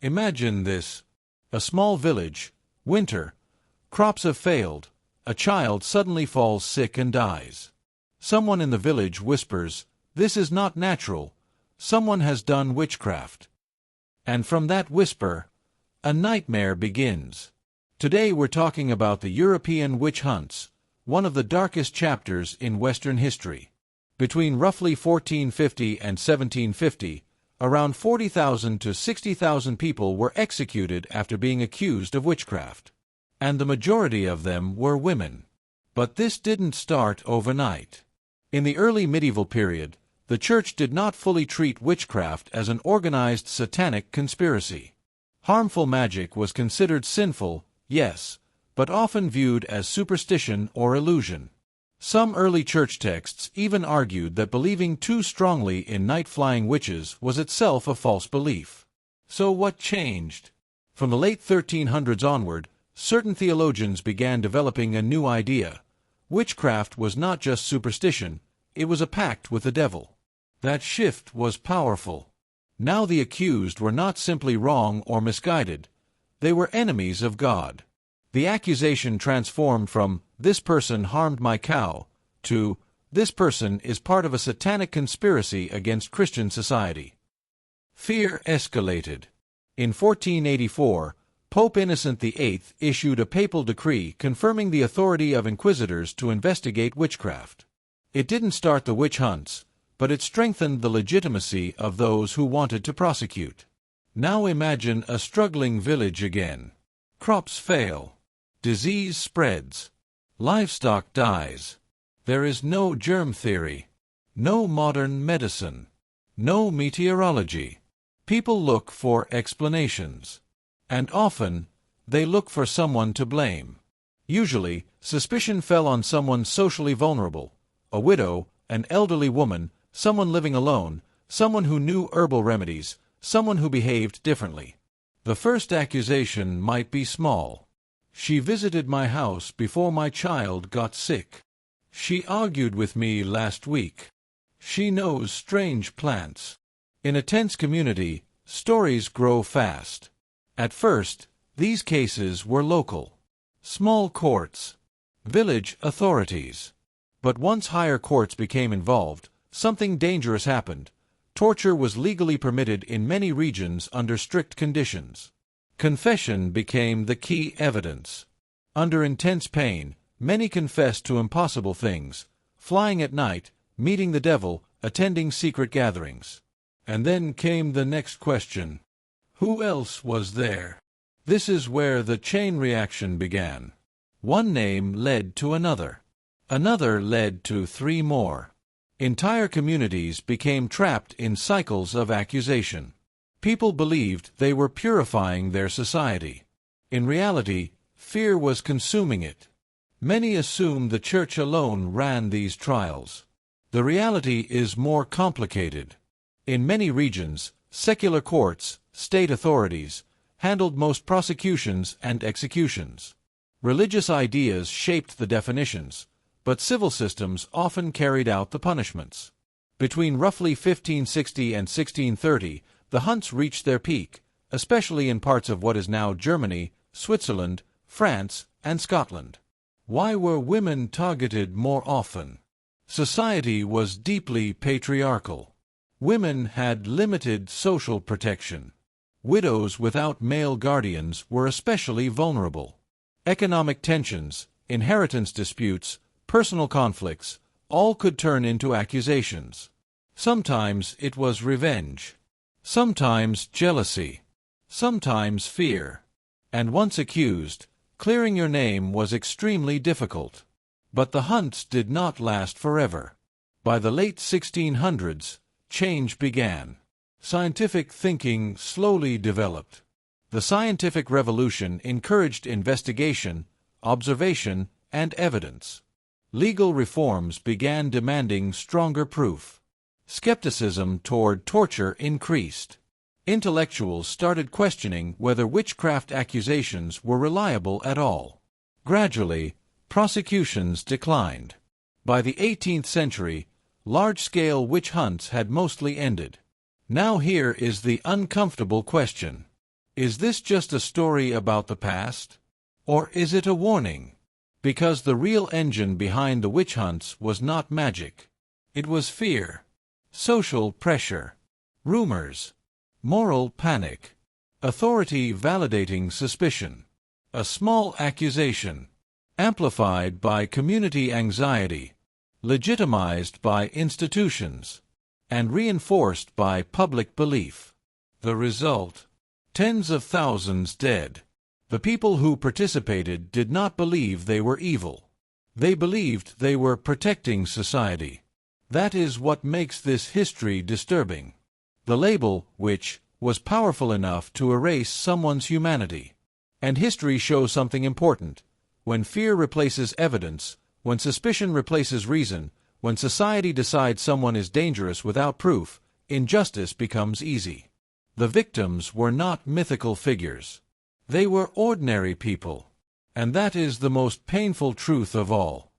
Imagine this. A small village, winter, crops have failed, a child suddenly falls sick and dies. Someone in the village whispers, "This is not natural, someone has done witchcraft." And from that whisper, a nightmare begins. Today we're talking about the European witch hunts, one of the darkest chapters in Western history. Between roughly 1450 and 1750, around 40,000 to 60,000 people were executed after being accused of witchcraft. And the majority of them were women. But this didn't start overnight. In the early medieval period, the Church did not fully treat witchcraft as an organized satanic conspiracy. Harmful magic was considered sinful, yes, but often viewed as superstition or illusion. Some early church texts even argued that believing too strongly in night-flying witches was itself a false belief. So what changed? From the late 1300s onward, certain theologians began developing a new idea. Witchcraft was not just superstition, it was a pact with the devil. That shift was powerful. Now the accused were not simply wrong or misguided, they were enemies of God. The accusation transformed from, "This person harmed my cow," to, "This person is part of a satanic conspiracy against Christian society." Fear escalated. In 1484, Pope Innocent VIII issued a papal decree confirming the authority of inquisitors to investigate witchcraft. It didn't start the witch hunts, but it strengthened the legitimacy of those who wanted to prosecute. Now imagine a struggling village again. Crops fail. Disease spreads. Livestock dies. There is no germ theory. No modern medicine. No meteorology. People look for explanations. And often, they look for someone to blame. Usually, suspicion fell on someone socially vulnerable, a widow, an elderly woman, someone living alone, someone who knew herbal remedies, someone who behaved differently. The first accusation might be small. "She visited my house before my child got sick." "She argued with me last week." "She knows strange plants." In a tense community, stories grow fast. At first, these cases were local. Small courts. Village authorities. But once higher courts became involved, something dangerous happened. Torture was legally permitted in many regions under strict conditions. Confession became the key evidence. Under intense pain, many confessed to impossible things, flying at night, meeting the devil, attending secret gatherings. And then came the next question. Who else was there? This is where the chain reaction began. One name led to another. Another led to three more. Entire communities became trapped in cycles of accusation. People believed they were purifying their society. In reality, fear was consuming it. Many assumed the church alone ran these trials. The reality is more complicated. In many regions, secular courts, state authorities, handled most prosecutions and executions. Religious ideas shaped the definitions, but civil systems often carried out the punishments. Between roughly 1560 and 1630, the hunts reached their peak, especially in parts of what is now Germany, Switzerland, France, and Scotland. Why were women targeted more often? Society was deeply patriarchal. Women had limited social protection. Widows without male guardians were especially vulnerable. Economic tensions, inheritance disputes, personal conflicts, all could turn into accusations. Sometimes it was revenge. Sometimes jealousy. Sometimes fear. And once accused, clearing your name was extremely difficult. But the hunts did not last forever. By the late 1600s, change began. Scientific thinking slowly developed. The scientific revolution encouraged investigation, observation, and evidence. Legal reforms began demanding stronger proof. Skepticism toward torture increased. Intellectuals started questioning whether witchcraft accusations were reliable at all. Gradually, prosecutions declined. By the 18th century, large-scale witch hunts had mostly ended. Now here is the uncomfortable question. Is this just a story about the past? Or is it a warning? Because the real engine behind the witch hunts was not magic. It was fear, social pressure, rumors, moral panic, authority validating suspicion, a small accusation, amplified by community anxiety, legitimized by institutions, and reinforced by public belief. The result: tens of thousands dead. The people who participated did not believe they were evil. They believed they were protecting society. That is what makes this history disturbing. The label, witch, was powerful enough to erase someone's humanity. And history shows something important. When fear replaces evidence, when suspicion replaces reason, when society decides someone is dangerous without proof, injustice becomes easy. The victims were not mythical figures. They were ordinary people. And that is the most painful truth of all.